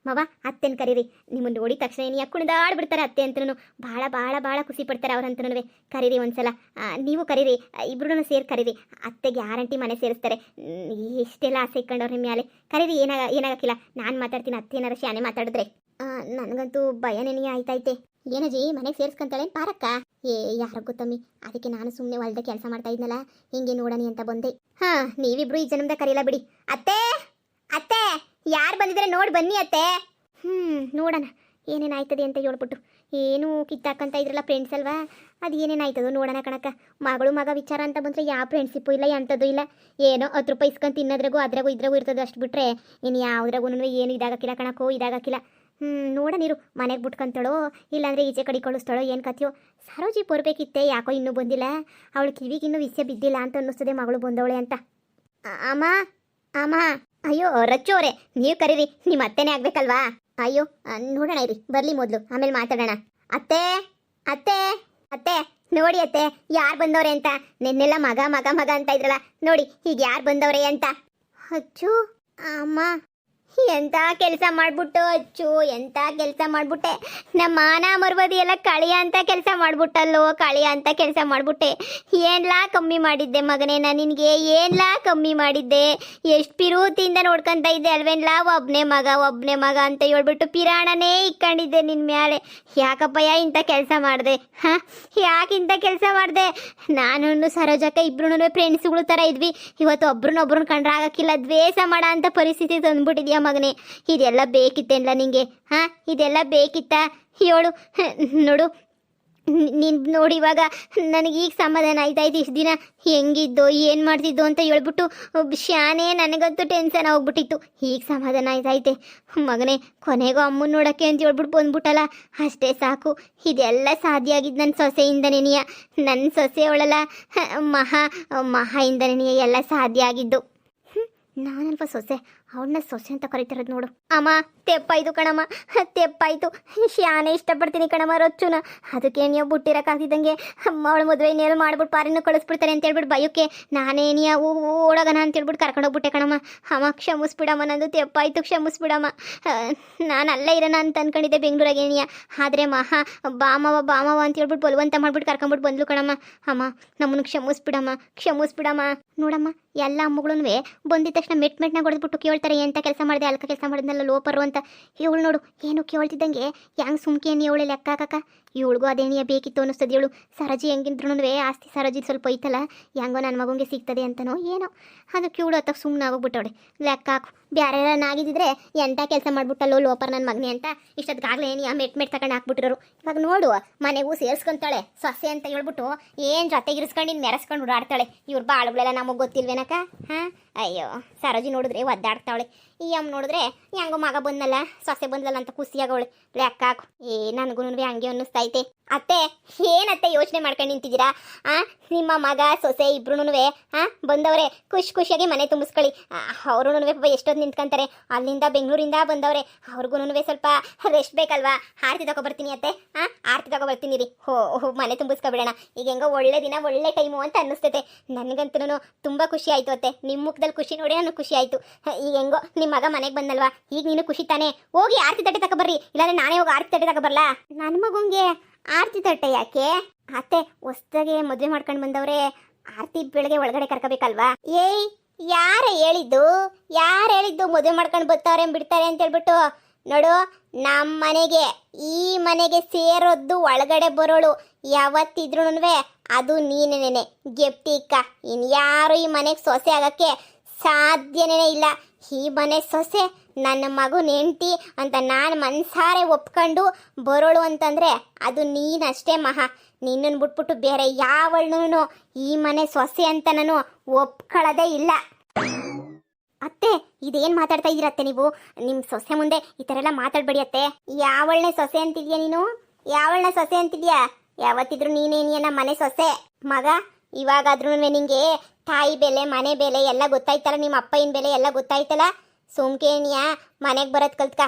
ಮವ ಅತ್ತೆನ ಕರೀರಿ. ನಿಮ್ಮನ್ನು ನೋಡಿದ ತಕ್ಷಣ ಏನು ಕುಣಿದಾಡ್ಬಿಡ್ತಾರೆ ಅತ್ತೆ ಅಂತನೂ. ಭಾಳ ಭಾಳ ಭಾಳ ಖುಷಿ ಪಡ್ತಾರೆ ಅವ್ರಂತನೂ. ಕರೀರಿ ಒಂದ್ಸಲ. ನೀವು ಕರೀರಿ, ಇಬ್ರು ಸೇರಿ ಕರೀರಿ. ಅತ್ತೆ ಗ್ಯಾರಂಟಿ ಮನೆ ಸೇರಿಸ್ತಾರೆ. ಎಷ್ಟೆಲ್ಲ ಆಸೆ ಇಟ್ಕೊಂಡವ್ರ ನಿಮ್ಮ ಮೇಲೆ. ಕರೀರಿ, ಏನಾಗಕ್ಕಿಲ್ಲ. ನಾನು ಮಾತಾಡ್ತೀನಿ. ಅತ್ತೆ ಏನಾರ ಶಾನೆ ಮಾತಾಡಿದ್ರೆ. ನನಗಂತೂ ಭಯನೇನೇ ಆಯ್ತೈತೆ. ಏನಜ್ಜಿ ಮನೆಗೆ ಸೇರಿಸ್ಕೊಂತಾಳೆ ಪಾರಕ್ಕ? ಯಾರ ಗೊತ್ತಮ್ಮಿ, ಅದಕ್ಕೆ ನಾನು ಸುಮ್ಮನೆ ಹೊಲ್ದ ಕೆಲಸ ಮಾಡ್ತಾ ಇದ್ನಲ್ಲ, ಹಿಂಗೆ ನೋಡಣಿ ಅಂತ ಬಂದೆ. ನೀವಿಬ್ರು ಈ ಜನ್ಮದ ಕರೀಲ ಬಿಡಿ. ಅತ್ತೆ ಅತ್ತೆ, ಯಾರು ಬಂದಿದ್ರೆ ನೋಡಿ ಬನ್ನಿ ಅತ್ತೆ. ನೋಡೋಣ ಏನೇನಾಯ್ತದೆ ಅಂತ ಹೇಳ್ಬಿಟ್ಟು. ಏನು ಕಿತ್ತಾಕಂತ ಇದ್ರಲ್ಲ ಫ್ರೆಂಡ್ಸ್ ಅಲ್ವಾ, ಅದು ಏನೇನಾಯ್ತದೋ ನೋಡೋಣ ಕಣಕ್ಕ. ಮಗಳು ಮಗ ವಿಚಾರ ಅಂತ ಬಂದರೆ ಯಾವ ಫ್ರೆಂಡ್ಶಿಪ್ಪು ಇಲ್ಲ, ಎಂಥದ್ದು ಇಲ್ಲ. ಏನೋ 10 ರೂಪಾಯಿ ಇಸ್ಕೊಂಡು ತಿನ್ನೋದ್ರಾಗೂ ಅದ್ರಾಗೂ ಇದ್ರಾಗೂ ಇರ್ತದೆ, ಅಷ್ಟು ಬಿಟ್ಟರೆ ಇನ್ನು ಯಾವುದ್ರಾಗೂ ಏನು ಇದಾಗಕ್ಕಿಲ್ಲ ಕಣಕ್ಕೋ, ಇದಾಗಕ್ಕಿಲ್ಲ. ನೋಡೋಣಿರು, ಮನೆಗೆ ಬಿಟ್ಕೊಂತಾಳೋ ಇಲ್ಲಾಂದರೆ ಈಚೆ ಕಡೆ ಕಳಿಸ್ತಾಳೋ, ಏನು ಕಥೆಯೋ. ಸರೋಜಿ ಬರಬೇಕಿತ್ತೆ, ಯಾಕೋ ಇನ್ನೂ ಬಂದಿಲ್ಲ. ಅವಳು ಕಿವಿಗೆ ಇನ್ನೂ ವಿಷಯ ಬಿದ್ದಿಲ್ಲ ಅಂತ ಅನ್ನಿಸ್ತದೆ, ಮಗಳು ಬಂದವಳೆ ಅಂತ. ಅಮ್ಮ ಅಮ್ಮ, ಅಯ್ಯೋ ರಚ್ಚೋರೆ, ನೀವು ಕರೀರಿ, ನಿಮ್ಮ ಅತ್ತೆನೇ ಆಗ್ಬೇಕಲ್ವಾ? ಅಯ್ಯೋ ನೋಡೋಣ ಇರಿ, ಬರಲಿ ಮೊದಲು, ಆಮೇಲೆ ಮಾತಾಡೋಣ. ಅತ್ತೆ ಅತ್ತೆ ಅತ್ತೆ, ನೋಡಿ ಅತ್ತೆ ಯಾರು ಬಂದವ್ರೆ ಅಂತ. ನಿನ್ನೆಲ್ಲ ಮಗ ಮಗ ಮಗ ಅಂತ ಇದ್ರಲ್ಲ, ನೋಡಿ ಈಗ ಯಾರು ಬಂದವ್ರೆ ಅಂತ. ಅಚ್ಚು ಅಮ್ಮ, ಎಂತ ಕೆಲಸ ಮಾಡ್ಬಿಟ್ಟು ಅಚ್ಚು, ಎಂತ ಕೆಲಸ ಮಾಡ್ಬಿಟ್ಟೆ. ನಮ್ಮ ಮಾನ ಮರ್ವದಿ ಎಲ್ಲ ಕಳಿಯ ಅಂತ ಕೆಲಸ ಮಾಡ್ಬಿಟ್ಟಲ್ಲೋ, ಕಳಿಯ ಅಂತ ಕೆಲಸ ಮಾಡ್ಬಿಟ್ಟೆ. ಏನ್ಲಾ ಕಮ್ಮಿ ಮಾಡಿದ್ದೆ ಮಗನೇ ನಾನು ನಿನಗೆ, ಏನ್ಲಾ ಕಮ್ಮಿ ಮಾಡಿದ್ದೆ? ಎಷ್ಟು ಪಿರೂತಿಯಿಂದ ನೋಡ್ಕೊಂತ ಇದ್ದೆ ಅಲ್ವೇನ್ಲಾ, ಒಬ್ಬನೇ ಮಗ ಅಂತ ಹೇಳ್ಬಿಟ್ಟು ಪಿರಾಣನೇ ಇಕ್ಕೊಂಡಿದ್ದೆ ನಿನ್ನ ಮ್ಯಾಲೆ. ಯಾಕಪ್ಪಯ್ಯ ಇಂಥ ಕೆಲಸ ಮಾಡಿದೆ? ಯಾಕೆ ಇಂಥ ಕೆಲಸ ಮಾಡಿದೆ? ನಾನು ಸರೋಜಕ್ಕ ಇಬ್ರು ಫ್ರೆಂಡ್ಸ್ಗಳು ಥರ ಇದ್ವಿ. ಇವತ್ತು ಒಬ್ರನ್ನೊಬ್ರನ್ನ ಕಂಡ್ರೆ ಆಗಕ್ಕಿಲ್ಲ, ದ್ವೇಷ ಮಾಡೋ ಅಂತ ಪರಿಸ್ಥಿತಿ ತಂದ್ಬಿಟ್ಟಿದ್ಯಾ ಮಗನೇ. ಇದೆಲ್ಲ ಬೇಕಿತ್ತೇನಲ್ಲ ನಿಂಗೆ? ಇದೆಲ್ಲ ಬೇಕಿತ್ತ? ಹೇಳು ನೋಡು. ನೀನು ನೋಡಿ ಇವಾಗ ನನಗೀಗ ಸಮಾಧಾನ ಆಯ್ತಾಯ್ತು. ಇಷ್ಟು ದಿನ ಹೆಂಗಿದ್ದೋ ಏನು ಮಾಡ್ತಿದ್ದೋ ಅಂತ ಹೇಳ್ಬಿಟ್ಟು ಶಾನೆ ನನಗಂತೂ ಟೆನ್ಷನ್ ಹೋಗ್ಬಿಟ್ಟಿತ್ತು. ಈಗ ಸಮಾಧಾನ ಆಯ್ತೈತೆ ಮಗನೇ. ಕೊನೆಗೂ ಅಮ್ಮನ ನೋಡೋಕ್ಕೆ ಅಂತ ಹೇಳ್ಬಿಟ್ಟು ಬಂದ್ಬಿಟ್ಟಲ್ಲ, ಅಷ್ಟೇ ಸಾಕು. ಇದೆಲ್ಲ ಸಾಧ್ಯ ಆಗಿದ್ದು ನನ್ನ ಸೊಸೆಯಿಂದನೇನಿಯ. ನನ್ನ ಸೊಸೆ ಅವಳಲ್ಲ, ಮಹಾಯಿಂದನೇನಿಯ ಎಲ್ಲ ಸಾಧ್ಯ ಆಗಿದ್ದು. ನಾನಲ್ವ ಸೊಸೆ, ಅವಳನ್ನ ಸೊಸೆ ಅಂತ ಕರಿತಿರೋದು ನೋಡು. ಅಮ್ಮ ತೆಪ್ಪಾಯ್ತು ಕಣಮ್ಮ, ತೆಪ್ಪಾಯ್ತು. ಶಾನೆ ಇಷ್ಟಪಡ್ತೀನಿ ಕಣಮ್ಮ ರೊಚ್ಚುನ. ಅದಕ್ಕೆ ನೀವು ಬಿಟ್ಟಿರೋಕ್ಕಾಗ್ತಿದ್ದಂಗೆ ಅವಳ ಮದುವೆ ಇನ್ನೇನು ಮಾಡ್ಬಿಟ್ಟು ಪಾರಿನ ಕಳಿಸ್ಬಿಡ್ತಾರೆ ಅಂತ ಹೇಳ್ಬಿಟ್ಟು ಭಯಕ್ಕೆ ನಾನೇ ನೀವು ಓಡೋಗಣ ಅಂತ ಹೇಳ್ಬಿಟ್ಟು ಕರ್ಕೊಂಡೋಗ್ಬಿಟ್ಟೆ ಕಣಮ್ಮ. ಅಮ್ಮ ಕ್ಷಮಿಸ್ಬಿಡಮ್ಮ, ನಂದು ತೆಪ್ಪಾಯ್ತು, ಕ್ಷಮಿಸ್ಬಿಡಮ್ಮ. ನಾನು ಅಲ್ಲೇ ಇರೋಣ ಅಂತ ಅಂದ್ಕೊಂಡಿದ್ದೆ ಬೆಂಗಳೂರಾಗೇನಿಯ. ಆದರೆ ಬಾಮವ ಅಂತ ಹೇಳ್ಬಿಟ್ಟು ಬಲವಂತ ಮಾಡ್ಬಿಟ್ಟು ಕರ್ಕೊಂಡ್ಬಿಟ್ಟು ಬಂದ್ಲು ಕಣಮ್ಮ. ಅಮ್ಮ ನಮ್ಮನ್ನು ಕ್ಷಮಿಸ್ಬಿಡಮ್ಮ. ನೋಡಮ್ಮ, ಎಲ್ಲ ಅಮ್ಮಗಳೂ ಬಂದಿದ್ದ ತಕ್ಷಣ ಮೆಟ್ನಾಗ ಹೊಡೆದ್ಬಿಟ್ಟು ಕೇಳ್ತಾರೆ, ಎಂಥ ಕೆಲಸ ಮಾಡಿದೆ, ಅಲ್ಕ ಕೆಲಸ ಮಾಡಿದ್ನಲ್ಲ ಲೋಪರು ಅಂತ. ಇವಳು ನೋಡು ಏನು ಕೇಳ್ತಿದ್ದಂಗೆ ಹೆಂಗೆ ಸುಮ್ಕೇನಿ ಅವಳೆ ಲೆಕ್ಕ ಹಾಕಕ್ಕ. ಇವಳಿಗೂ ಅದೇನಿಯ ಬೇಕಿತ್ತು ಅನ್ನಿಸ್ತದೆ. ಇವಳು ಸರೋಜಿ ಹೆಂಗಿದ್ರು ಆಸ್ತಿ ಸರೋಜಿ ಸ್ವಲ್ಪ ಐತಲ್ಲ, ಹೆಂಗೋ ನನ್ನ ಮಗುಂಗೆ ಸಿಗ್ತದೆ ಅಂತನೋ ಏನೋ, ಅದಕ್ಕೆ ಇವಳು ಅತ್ತ ಸುಮ್ಮನೆ ಆಗೋಗ್ಬಿಟ್ಟವಳೆ. ಲೆಕ್ಕ ಹಾಕು, ಬೇರೆ ನಾಗಿದ್ದಿದ್ರೆ ಎಂಥ ಕೆಲಸ ಮಾಡ್ಬಿಟ್ಟಲ್ಲೋ ಲೋಪರ್ ನನ್ನ ಮಗನೇ ಅಂತ ಇಷ್ಟೊತ್ತಿಗಾಗಲೇ ಏನಿಯ ಮೆಟ್ ತಗೊಂಡು ಹಾಕ್ಬಿಟ್ಟಿರೋರು. ಇವಾಗ ನೋಡು, ಮನೆಗೂ ಸೇರಿಸ್ಕೊಂತಾಳೆ ಸೊಸೆ ಅಂತ ಹೇಳ್ಬಿಟ್ಟು ಏನು ಜೊತೆಗಿರಿಸ್ಕೊಂಡು ಮೆರೆಸ್ಕೊಂಡು ಓಡಾಡ್ತಾಳೆ. ಇವ್ರು ಬಾಳುಗಳೆಲ್ಲ ನಮಗೆ ಗೊತ್ತಿಲ್ವೇನಕ್ಕ? ಅಯ್ಯೋ ಸರೋಜಿ ನೋಡಿದ್ರೆ ಒದ್ದಾಡ್ತಾವಳೆ. ಈ ಅಮ್ಮ ನೋಡಿದ್ರೆ ಹೆಂಗೋ ಮಗ ಬಂದಲ್ಲ, ಸೊಸೆ ಬಂದಲ್ಲ ಅಂತ ಖುಷಿಯಾಗವಳೆ. ಲೆಕ್ಕ ಹಾಕು. ನನಗೂ ಹಂಗೆ ಅನ್ನಿಸ್ತೈತೆ. ಅತ್ತೆ ಏನತ್ತೆ ಯೋಚನೆ ಮಾಡ್ಕೊಂಡು ನಿಂತಿದ್ದೀರಾ? ನಿಮ್ಮ ಮಗ ಸೊಸೆ ಇಬ್ರು ಬಂದವ್ರೆ, ಖುಷಿಯಾಗಿ ಮನೆ ತುಂಬಿಸ್ಕೊಳ್ಳಿ. ಅವರು ಎಷ್ಟೊತ್ತು ನಿಂತ್ಕೊಂತಾರೆ, ಅಲ್ಲಿಂದ ಬೆಂಗಳೂರಿಂದ ಬಂದವ್ರೆ. ಅವ್ರಿಗೂ ಸ್ವಲ್ಪ ರೆಸ್ಟ್ ಬೇಕಲ್ವಾ? ಆರತಿ ತಗೊಬರ್ತೀನಿ ಅತ್ತೆ. ಆರತಿ ತಗೊಬರ್ತೀನಿ ರೀ. ಮನೆ ತುಂಬಿಸ್ಕೊಬಿಡೋಣ. ಈಗ ಹೆಂಗೋ ಒಳ್ಳೆ ದಿನ ಒಳ್ಳೆ ಟೈಮು ಅಂತ ಅನ್ನಿಸ್ತೈತೆ. ನನಗಂತೂ ತುಂಬ ಖುಷಿ ಆಯಿತು ಅತ್ತೆ. ನಿಮ್ಮ ಮುಖದಲ್ಲಿ ಖುಷಿ ನೋಡಿ ನನಗೆ ಖುಷಿ ಆಯಿತು. ಈಗ ಹೆಂಗೋ ನಿಮ್ಮ ಮಗ ಮನೆಗೆ ಬಂದಲ್ವಾ, ಈಗ ನೀನು ಖುಷಿ ತಾನೇ. ಹೋಗಿ ಆರತಿ ತಟ್ಟೆ ತಗೊಬರ್ರಿ, ಇಲ್ಲಾಂದ್ರೆ ನಾನೇ ಹೋಗಿ ಆರತಿ ತಟ್ಟೆ ತಗೊಬರ್ಲಾ? ನನ್ನ ಮಗುಂಗೆ ಆರತಿ ತಟ್ಟೆ ಯಾಕೆ ಅತ್ತೆ? ಹೊಸ್ದಾಗೆ ಮದುವೆ ಮಾಡ್ಕೊಂಡು ಬಂದವ್ರೆ, ಆರತಿ ಬೆಳಗ್ಗೆ ಒಳಗಡೆ ಕರ್ಕೋಬೇಕಲ್ವಾ? ಯಾರು ಹೇಳಿದ್ದು ಮದುವೆ ಮಾಡ್ಕೊಂಡು ಬರ್ತಾರೆ ಬಿಡ್ತಾರೆ ಅಂತ ಹೇಳ್ಬಿಟ್ಟು? ನೋಡು, ನಮ್ಮ ಮನೆಗೆ ಈ ಮನೆಗೆ ಸೇರೋದು ಒಳಗಡೆ ಬರೋಳು ಯಾವತ್ತಿದ್ರೂ ಅದು ನೀನೇನೆ ಗೆಪ್ಟಿಕ್ಕ. ಇನ್ಯಾರು ಈ ಮನೆಗೆ ಸೊಸೆ ಆಗಕ್ಕೆ ಸಾಧ್ಯನೇ ಇಲ್ಲ. ಈ ಮನೆ ಸೊಸೆ ನನ್ನ ಮಗನ ಹೆಂಡತಿ ಅಂತ ನಾನು ಮನ್ಸಾರೆ ಒಪ್ಕೊಂಡು ಬರೋಳು ಅಂತಂದರೆ ಅದು ನೀನಷ್ಟೇ ಮಹಾ. ನಿನ್ನನ್ನು ಬಿಟ್ಬಿಟ್ಟು ಬೇರೆ ಯಾವಳನ್ನೂ ಈ ಮನೆ ಸೊಸೆ ಅಂತ ನಾನು ಒಪ್ಕೊಳ್ಳೋದೇ ಇಲ್ಲ. ಅತ್ತೆ ಇದೇನು ಮಾತಾಡ್ತಾ ಇದ್ದೀರತ್ತೆ ನೀವು? ನಿಮ್ಮ ಸೊಸೆ ಮುಂದೆ ಈ ಥರ ಎಲ್ಲ ಮಾತಾಡಬೇಡಿ ಅತ್ತೆ. ಯಾವಳನ್ನೇ ಸೊಸೆ ಅಂತಿದ್ಯಾ ನೀನು? ಯಾವಳನ್ನ ಸೊಸೆ ಅಂತಿದ್ಯಾ? ಯಾವತ್ತಿದ್ರು ನೀನೇನಿಯನ್ನ ಮನೆ ಸೊಸೆ ಮಗ. ಇವಾಗಾದ್ರೂ ನಿಂಗೆ ತಾಯಿ ಬೆಲೆ, ಮನೆ ಬೆಲೆ ಎಲ್ಲ ಗೊತ್ತಾಯ್ತಲ್ಲ, ನಿಮ್ಮ ಅಪ್ಪನ ಬೆಲೆ ಎಲ್ಲ ಗೊತ್ತಾಯ್ತಲ್ಲ. ಸುಮ್ಕೇನಿಯ ಮನೆಗೆ ಬರೋದು ಕಲ್ತ್ಕ.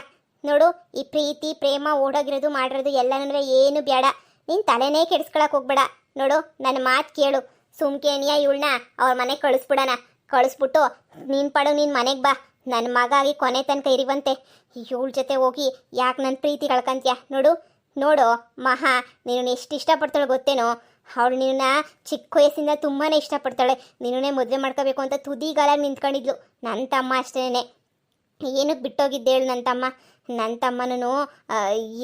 ನೋಡು, ಈ ಪ್ರೀತಿ ಪ್ರೇಮ ಓಡೋಗಿರೋದು ಮಾಡಿರೋದು ಎಲ್ಲನೂ ಏನು ಬೇಡ. ನೀನು ತಲೆನೇ ಕೆಡಿಸ್ಕೊಳಕ್ಕೆ ಹೋಗ್ಬೇಡ. ನೋಡು, ನನ್ನ ಮಾತು ಕೇಳು. ಸುಮ್ಕೇನಿಯ ಇವಳನ್ನ ಅವ್ರ ಮನೆಗೆ ಕಳಿಸ್ಬಿಡೋಣ. ಕಳಿಸ್ಬಿಟ್ಟು ನೀನು ಪಡು, ನೀನು ಮನೆಗೆ ಬಾ. ನನ್ನ ಮಗಾಗಿ ಕೊನೆ ತನಕ ಇರುವಂತೆ ಇವಳ ಜೊತೆ ಹೋಗಿ ಯಾಕೆ ನನ್ನ ಪ್ರೀತಿ ಕಳ್ಕಂತ್ಯ? ನೋಡು ನೋಡು ಮಹಾ, ನೀನು ಎಷ್ಟು ಇಷ್ಟಪಡ್ತಾಳೆ ಗೊತ್ತೇನೋ? ಅವಳು ನಿನ್ನ ಚಿಕ್ಕ ವಯಸ್ಸಿಂದ ತುಂಬಾ ಇಷ್ಟಪಡ್ತಾಳೆ. ನೀನೇ ಮದುವೆ ಮಾಡ್ಕೋಬೇಕು ಅಂತ ತುದಿಗಾಲಾಗಿ ನಿಂತ್ಕೊಂಡಿದ್ಲು. ನನ್ನ ತಮ್ಮ ಅಷ್ಟೇನೆ. ಏನಕ್ಕೆ ಬಿಟ್ಟೋಗಿದ್ದೆ ಹೇಳು ನನ್ನ ತಮ್ಮ? ನನ್ನ ತಮ್ಮನೂ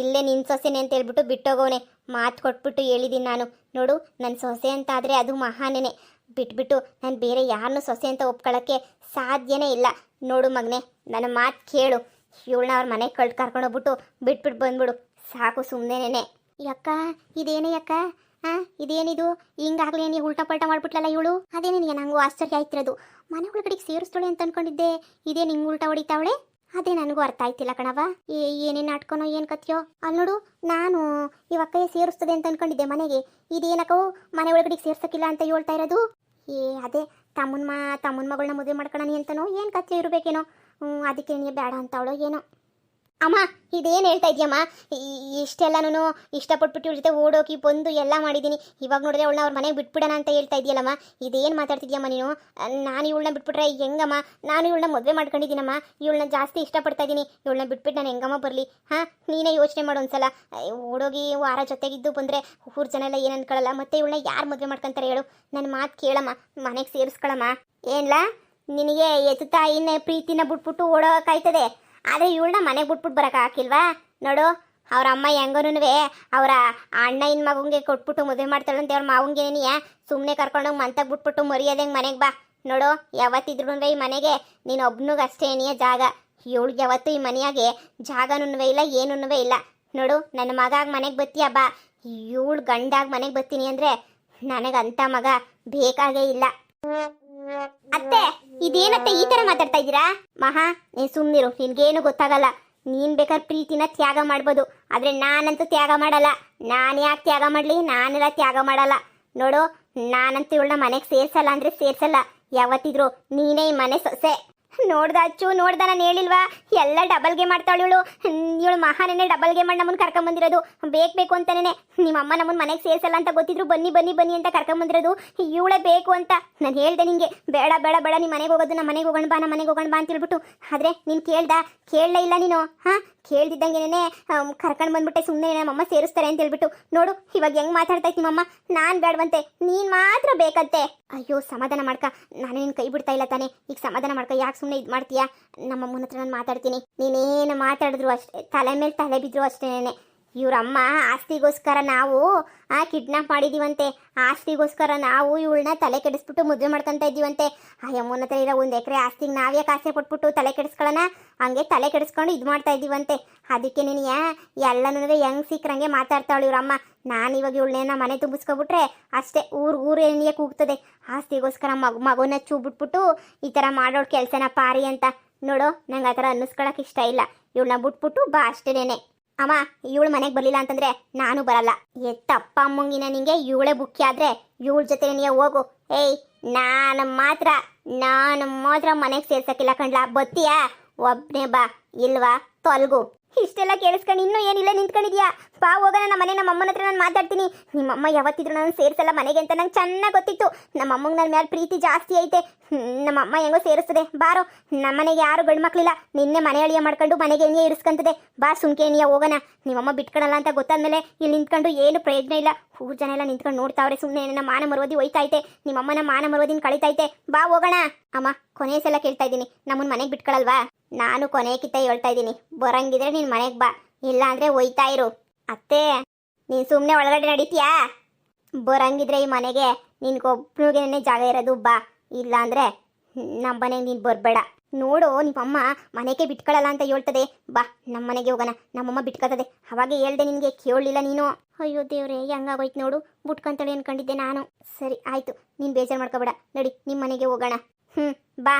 ಇಲ್ಲೇ ನಿನ್ನ ಸೊಸೆನೆ ಅಂತ ಹೇಳ್ಬಿಟ್ಟು ಬಿಟ್ಟೋಗೋನೆ. ಮಾತು ಕೊಟ್ಬಿಟ್ಟು ಹೇಳಿದ್ದೀನಿ ನಾನು. ನೋಡು, ನನ್ನ ಸೊಸೆ ಅಂತ ಆದರೆ ಅದು ಮಹಾನೇನೆ. ಬಿಟ್ಬಿಟ್ಟು ನಾನು ಬೇರೆ ಯಾರನ್ನೂ ಸೊಸೆ ಅಂತ ಒಪ್ಕೊಳ್ಳೋಕ್ಕೆ ಸಾಧ್ಯನೇ ಇಲ್ಲ. ನೋಡು ಮಗನೆ, ನನ್ನ ಮಾತು ಕೇಳು. ಇವಳನ್ನ ಅವ್ರ ಮನೆಗೆ ಕರ್ಕೊಂಡೋಗ್ಬಿಟ್ಟು ಬಿಟ್ಬಿಟ್ಟು ಬಂದ್ಬಿಡು ಸಾಕು, ಸುಮ್ಮನೆನೇ. ಯಕ್ಕ ಇದೇನೇ ಯಕ್ಕ? ಇದೇನಿದು? ಹಿಂಗಾಗಲೇ ನೀವು ಉಲ್ಟಾ ಪಲ್ಟಾ ಮಾಡ್ಬಿಟ್ಲಲ್ಲ ಇವಳು. ಅದೇ ನಿನಗೆ ನನಗೂ ಆಶ್ಚರ್ಯ ಆಯ್ತಿರೋದು. ಮನೆ ಒಳಗಡೆಗೆ ಸೇರಿಸ್ತಾಳೆ ಅಂತ ಅನ್ಕೊಂಡಿದ್ದೆ, ಇದೇ ನಿಂಗೆ ಉಲ್ಟಾ ಹೊಡಿತಾವಳೆ. ಅದೇ ನನಗೂ ಅರ್ಥ ಆಯ್ತಿಲ್ಲ ಕಣವ. ಏನೇನು ನಾಟ್ಕೊನೋ ಏನು ಕತ್ಯೋ. ಅಲ್ಲಿ ನೋಡು, ನಾನು ಇವಕ್ಕಯ್ಯ ಸೇರಿಸ್ತದೆ ಅಂತ ಅನ್ಕೊಂಡಿದ್ದೆ ಮನೆಗೆ. ಇದೇನಕ್ಕೋ ಮನೆ ಒಳಗಡೆಗೆ ಸೇರ್ಸಕ್ಕಿಲ್ಲ ಅಂತ ಹೇಳ್ತಾ ಇರೋದು. ಅದೇ ತಮ್ಮನ ಮಗಳನ್ನ ಮದುವೆ ಮಾಡ್ಕೊಳನಿ ಅಂತನೋ ಏನು ಕತ್ಯೋ ಇರಬೇಕೇನೋ. ಅದಕ್ಕೆ ನೀನು ಬೇಡ ಅಂತ ಅವಳು ಏನೋ. ಅಮ್ಮ ಇದೇನು ಹೇಳ್ತಾ ಇದೆಯಮ್ಮ? ಇಷ್ಟೆಲ್ಲನೂ ಇಷ್ಟಪಟ್ಬಿಟ್ಟು ಇವ್ರ ಜೊತೆ ಓಡೋಗಿ ಬಂದು ಎಲ್ಲ ಮಾಡಿದ್ದೀನಿ. ಇವಾಗ ನೋಡಿದ್ರೆ ಅವಳನ್ನ ಅವ್ರ ಮನೆಗೆ ಬಿಟ್ಬಿಡೋಣ ಅಂತ ಹೇಳ್ತಾ ಇದೆಯಲ್ಲಮ್ಮ. ಇದೇನು ಮಾತಾಡ್ತಿದ್ಯಮ್ಮ ನೀನು? ನಾನು ಇವಳನ್ನ ಬಿಟ್ಬಿಟ್ರೆ ಹೆಂಗಮ್ಮ? ನಾನು ಇವಳನ್ನ ಮದುವೆ ಮಾಡ್ಕೊಂಡಿದ್ದೀನಮ್ಮ. ಇವಳನ್ನ ಜಾಸ್ತಿ ಇಷ್ಟಪಡ್ತಾ ಇದ್ದೀನಿ. ಇವಳನ್ನ ಬಿಟ್ಬಿಟ್ಟು ನಾನು ಹೆಂಗಮ್ಮ ಬರಲಿ? ನೀನೇ ಯೋಚನೆ ಮಾಡು ಒಂದ್ಸಲ. ಓಡೋಗಿ ವಾರ ಜೊತೆಗಿದ್ದು ಬಂದರೆ ಊರ ಜನ ಎಲ್ಲ ಏನು ಅನ್ಕೊಳ್ಳಲ್ಲ. ಮತ್ತೆ ಇವಳನ್ನ ಯಾರು ಮದುವೆ ಮಾಡ್ಕೊಂತಾರೆ ಹೇಳು? ನನ್ನ ಮಾತು ಕೇಳಮ್ಮ, ಮನೆಗೆ ಸೇರಿಸ್ಕೊಳಮ್ಮ. ಏನ್ಲ ನಿನಗೆ ಎತ್ತು ತಾಯಿನ ಪ್ರೀತಿನ ಬಿಟ್ಬಿಟ್ಟು ಓಡೋಕಾಯ್ತದೆ, ಆದರೆ ಇವಳನ್ನ ಮನೆಗೆ ಬಿಟ್ಬಿಟ್ಟು ಬರೋಕೆ ಹಾಕಿಲ್ವಾ? ನೋಡು, ಅವ್ರ ಅಮ್ಮ ಹೆಂಗನೂ ಅವರ ಅಣ್ಣನ ಮಗಂಗೆ ಕೊಟ್ಬಿಟ್ಟು ಮದುವೆ ಮಾಡ್ತಾಳಂತೆ. ಅವ್ರ ಮಾವಂಗೇನಿಯ ಸುಮ್ಮನೆ ಕರ್ಕೊಂಡೋಗಿ ಮಂತಾಗ ಬಿಟ್ಬಿಟ್ಟು ಮರ್ಯಾದಂಗೆ ಮನೆಗೆ ಬಾ. ನೋಡು, ಯಾವತ್ತಿದ್ರು ಈ ಮನೆಗೆ ನೀನು ಒಬ್ಬನಿಗೆ ಅಷ್ಟೇ ಏನಿಯ ಜಾಗ. ಇವಳಿಗೆ ಯಾವತ್ತೂ ಈ ಮನೆಯಾಗೆ ಜಾಗನೂ ಇಲ್ಲ, ಏನೂ ಇಲ್ಲ. ನೋಡು, ನನ್ನ ಮಗ ಮನೆಗೆ ಬತ್ತೀಯ ಬಾ. ಇವಳು ಗಂಡಾಗ ಮನೆಗೆ ಬರ್ತೀನಿ ಅಂದರೆ ನನಗಂತ ಮಗ ಬೇಕಾಗೇ ಇಲ್ಲ. ಅತ್ತೆ ಇದೇನತ್ತೆ ಈ ತರ ಮಾತಾಡ್ತಾ ಇದ್ದೀರಾ? ಮಹಾ, ನೀನು ಸುಮ್ಮನಿರು, ನಿನ್ಗೇನು ಗೊತ್ತಾಗಲ್ಲ. ನೀನು ಬೇಕಾದ್ರೆ ಪ್ರೀತಿನ ತ್ಯಾಗ ಮಾಡ್ಬೋದು, ಆದರೆ ನಾನಂತೂ ತ್ಯಾಗ ಮಾಡಲ್ಲ. ನಾನು ಯಾಕೆ ತ್ಯಾಗ ಮಾಡಲಿ? ನಾನೆಲ್ಲ ತ್ಯಾಗ ಮಾಡಲ್ಲ. ನೋಡು, ನಾನಂತೂ ಇವಳನ್ನ ಮನೆಗೆ ಸೇರ್ಸಲ್ಲ ಅಂದರೆ ಸೇರ್ಸಲ್ಲ. ಯಾವತ್ತಿದ್ರು ನೀನೇ ಈ ಮನೆ ಸೊಸೆ. ನೋಡ್ದ ಅಚ್ಚು, ನೋಡ್ದ, ನಾನು ಹೇಳಿಲ್ವಾ? ಎಲ್ಲ ಡಬಲ್ ಗೇಮ್ ಮಾಡ್ತಾಳು ಇವಳು. ಇವಳು ಮಹಾನೇ ಡಬಲ್ ಗೇಮ್ ಮಾಡಿ ನಮ್ಮನ್ನು ಕರ್ಕೊಂಬಂದಿರೋದು. ಬೇಕು ಅಂತಾನೆ ನಿಮ್ಮಮ್ಮ ನಮ್ಮನ್ನು ಮನೆಗೆ ಸೇರಿಸಲ್ಲ ಅಂತ ಗೊತ್ತಿದ್ರು ಬನ್ನಿ ಬನ್ನಿ ಬನ್ನಿ ಅಂತ ಕರ್ಕೊಂಬಂದಿರೋದು. ಇವಳೇ ಬೇಕು ಅಂತ ನಾನು ಹೇಳ್ದೆ ನಿಂಗೆ. ಬೇಡ ಬೇಡ ಬೇಡ, ನಿಮ್ಮ ಮನೆಗೆ ಹೋಗೋದು, ನಮ್ಮ ಮನೆಗೆ ಹೋಗೋಣ ಬಾ, ನಮ್ಮ ಮನೆಗೆ ಹೋಗೋಣ ಬಾ ಅಂತ ಹೇಳ್ಬಿಟ್ಟು. ಆದರೆ ನೀನು ಕೇಳಲೇ ಇಲ್ಲ ನೀನು. ಕೇಳ್ದಿದ್ದಂಗೆನೇ ಕರ್ಕೊಂಡು ಬಂದ್ಬಿಟ್ಟೆ ಸುಮ್ಮನೆ ನಮ್ಮಮ್ಮ ಸೇರಿಸ್ತಾರೆ ಅಂತ ಹೇಳ್ಬಿಟ್ಟು. ನೋಡು ಇವಾಗ ಹೆಂಗೆ ಮಾತಾಡ್ತಾ ಇತ್ತು ನಿಮ್ಮಮ್ಮ. ನಾನು ಬೇಡವಂತೆ, ನೀನು ಮಾತ್ರ ಬೇಕಂತೆ. ಅಯ್ಯೋ ಸಮಾಧಾನ ಮಾಡ್ಕ, ನಾನು ನಿನ್ನ ಕೈ ಬಿಡ್ತಾ ಇಲ್ಲ ತಾನೆ. ಈಗ ಸಮಾಧಾನ ಮಾಡ್ಕ, ಯಾಕೆ ಸುಮ್ಮನೆ ಇದು ಮಾಡ್ತೀಯಾ? ನಮ್ಮಮ್ಮನ ಹತ್ರ ನಾನು ಮಾತಾಡ್ತೀನಿ. ನೀನೇನು ಮಾತಾಡಿದ್ರು ಅಷ್ಟೇ, ತಲೆ ಮೇಲೆ ತಲೆ ಬಿದ್ರು ಅಷ್ಟೇನೆ. ಇವ್ರಮ್ಮ ಆಸ್ತಿಗೋಸ್ಕರ ನಾವು ಕಿಡ್ನಾಪ್ ಮಾಡಿದೀವಂತೆ. ಆಸ್ತಿಗೋಸ್ಕರ ನಾವು ಇವಳನ್ನ ತಲೆ ಕೆಡಿಸ್ಬಿಟ್ಟು ಮದುವೆ ಮಾಡ್ಕೊತಾ ಇದ್ದೀವಂತೆ. ಆ ಯಮ್ಮನ ಹತ್ರ ಇರೋ 1 ಎಕರೆ ಆಸ್ತಿಗೆ ನಾವ್ಯಾಕೆ ಆಸೆ ಪಟ್ಬಿಟ್ಟು ತಲೆ ಕೆಡಿಸ್ಕೊಳ್ಳೋಣ? ಹಂಗೆ ತಲೆ ಕೆಡಿಸ್ಕೊಂಡು ಇದು ಮಾಡ್ತಾ ಇದ್ದೀವಂತೆ. ಅದಕ್ಕೆ ನೀನು ಎಲ್ಲನೂ ಹೆಂಗೆ ಸಿಕ್ಕರಂಗೆ ಮಾತಾಡ್ತಾಳು ಇವ್ರಮ್ಮ. ನಾನು ಇವಾಗ ಇವಳನ್ನ ಮನೆ ತುಂಬಿಸ್ಕೊಬಿಟ್ರೆ ಅಷ್ಟೇ, ಊರು ಏನಿಗೆ ಕೂಗ್ತದೆ. ಆಸ್ತಿಗೋಸ್ಕರ ಮಗುನ ಚೂ ಬಿಟ್ಬಿಟ್ಟು ಈ ಥರ ಮಾಡೋಳು ಕೆಲಸನ ಪಾರಿ ಅಂತ. ನೋಡು, ನಂಗೆ ಆ ಥರ ಅನ್ನಿಸ್ಕೊಳಕ್ಕೆ ಇಷ್ಟ ಇಲ್ಲ. ಇವಳನ್ನ ಬಿಟ್ಬಿಟ್ಟು ಬಾ ಅಷ್ಟೇನೆ. ಅಮ್ಮ ಇವಳು ಮನೆಗೆ ಬರಲಿಲ್ಲ ಅಂತಂದ್ರೆ ನಾನು ಬರಲ್ಲ. ಎತ್ತಪ್ಪ ಅಮ್ಮಂಗಿನ ನಿಂಗೆ ಇವಳೇ ಮುಖ್ಯ ಆದ್ರೆ ಇವಳ ಜೊತೆ ನೀ ಹೋಗು. ಏಯ್, ನಾನು ಮಾತ್ರ ಮನೆಗೆ ಸೇರ್ಸಕ್ಕಿಲ್ಲ ಕಣ್ಲಾ. ಬತ್ತೀಯಾ? ಒಬ್ಬನೇ ಬಾ, ಇಲ್ವಾ ತೊಲ್ಗು. ಇಷ್ಟೆಲ್ಲ ಕೇಳಿಸ್ಕೊಂಡು ಇನ್ನೂ ಏನಿಲ್ಲ ನಿಂತ್ಕೊಂಡಿದ್ಯಾ? ಬಾ ಹೋಗೋಣ ನಮ್ಮ ಮನೆ. ನಮ್ಮ ಅಮ್ಮನ ಹತ್ರ ನಾನು ಮಾತಾಡ್ತೀನಿ. ನಿಮ್ಮಮ್ಮ ಯಾವತ್ತಿದ್ರು ನಾನು ಸೇರಿಸಲ್ಲ ಮನೆಗೆ ಅಂತ ನಂಗೆ ಚೆನ್ನಾಗಿ ಗೊತ್ತಿತ್ತು. ನಮ್ಮ ಅಮ್ಮಂಗೆ ನನ್ನ ಮೇಲೆ ಪ್ರೀತಿ ಜಾಸ್ತಿ ಐತೆ. ನಮ್ಮಮ್ಮ ಹೆಂಗೋ ಸೇರಿಸ್ತದೆ. ಬಾರೋ, ನಮ್ಮ ಮನೆಗೆ ಯಾರು ಗಂಡು ಮಕ್ಕಳಿಲ್ಲ. ನಿನ್ನೆ ಮನೆ ಅಳಿಯ ಮಾಡ್ಕೊಂಡು ಮನೆಗೆ ಹೆಂಗೆ ಇರಿಸ್ಕೊಂತದೆ. ಬಾ ಸುಮ್ಕೇನಿಯ ಹೋಗೋಣ. ನಿಮ್ಮಮ್ಮ ಬಿಟ್ಕೊಳಲ್ಲ ಅಂತ ಗೊತ್ತಾದ್ಮೇಲೆ ಇಲ್ಲಿ ನಿಂತ್ಕೊಂಡು ಏನು ಪ್ರಯೋಜನ ಇಲ್ಲ. ಊರು ಜನ ಎಲ್ಲ ನಿಂತ್ಕೊಂಡು ನೋಡ್ತಾವ್ರೆ. ಸುಮ್ಮನೆ ನನ್ನ ಮಾನ ಮರವದಿ ಹೋಯ್ತೈತೆ. ನಿಮ್ಮಮ್ಮನ ಮಾನ ಮರವದಿನ ಕಳಿತೈತೆ. ಬಾ ಹೋಗೋಣ. ಅಮ್ಮ ಕೊನೆ ಸಲ ಕೇಳ್ತಾ ಇದ್ದೀನಿ, ನಮ್ಮನ್ನ ಮನೆಗೆ ಬಿಟ್ಕೊಳಲ್ವಾ? ನಾನು ಕೊನೆಕಿತ್ತ ಹೇಳ್ತಾ ಇದ್ದೀನಿ, ಬರಂಗಿದ್ರೆ ನೀನು ಮನೆಗೆ ಬಾ, ಇಲ್ಲ ಅಂದರೆ ಒಯ್ತಾ ಇರು. ಅತ್ತೆ ನೀನು ಸುಮ್ಮನೆ ಒಳಗಡೆ ನಡೀತೀಯಾ? ಬರಂಗಿದ್ರೆ ಈ ಮನೆಗೆ ನಿನ್ಗೊಬ್ಬನಿಗೆ ಜಾಗ ಇರೋದು ಬಾ, ಇಲ್ಲ ಅಂದರೆ ನಮ್ಮ ಮನೆಗೆ ನೀನು ಬರಬೇಡ. ನೋಡು, ನಿಮ್ಮಮ್ಮ ಮನೆಗೆ ಬಿಟ್ಕೊಳ್ಳಲ್ಲ ಅಂತ ಹೇಳ್ತದೆ. ಬಾ ನಮ್ಮ ಮನೆಗೆ ಹೋಗೋಣ. ನಮ್ಮಮ್ಮ ಬಿಟ್ಕೊತದೆ. ಅವಾಗೆ ಹೇಳ್ದೆ ನಿನಗೆ, ಕೇಳಲಿಲ್ಲ ನೀನು. ಅಯ್ಯೋ ದೇವ್ರೆ, ಹೆಂಗಾಗೋಯ್ತು ನೋಡು. ಬಿಟ್ಕೊಂತಾಳೆ ಅನ್ಕೊಂಡಿದ್ದೆ ನಾನು. ಸರಿ ಆಯಿತು, ನೀನು ಬೇಜಾರು ಮಾಡ್ಕೋಬೇಡ. ನಡಿ ನಿಮ್ಮ ಮನೆಗೆ ಹೋಗೋಣ. ಬಾ.